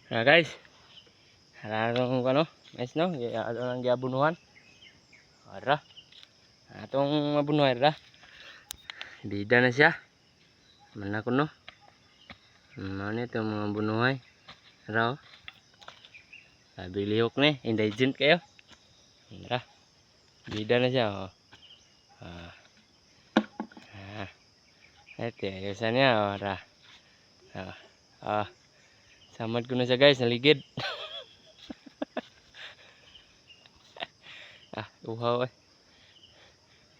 Nah guys, harang ano, mais no, ano nang giabunuhan. Ara. Atong mabunuhan ra. Bida na siya. Mana ko no. Mana ito mga bunuhay. Ara. Sabi lihok ni, indigent kayo. Ara. Bida na siya oh. Ito, ayusan niya oh, ara. Samad ko na siya guys, naligid. Uhaw eh.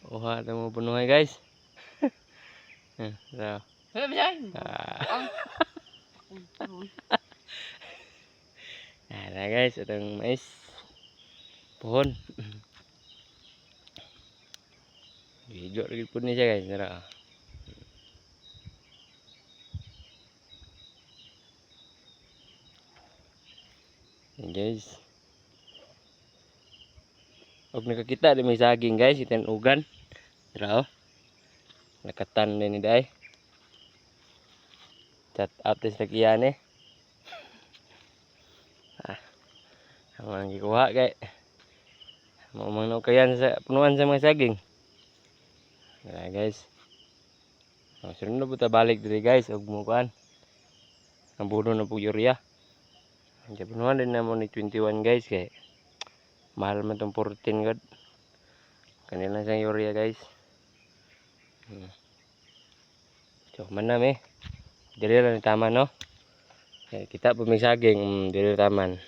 Uhaw ito mga bunuhay guys. So, nah guys, itong mais pohon. Video lagi pun ni siya guys, nara. Guys. Og nakakita di may saging guys, itan ugan. Nara oh. Nakatan din ni day. Chat out sa kiyan eh. Ang gikuha kay mamang kayan sa punuan sa mga saging. Nah guys. Sunod na po ta balik diri guys og mukuan. Ang buno na po urea. Ang punuan din na mo ni 21 guys kay mahal man tong 14 god. Kanila sang urea guys. So manam eh. Diri lang taman no. Kaya kita pumisaging diri taman.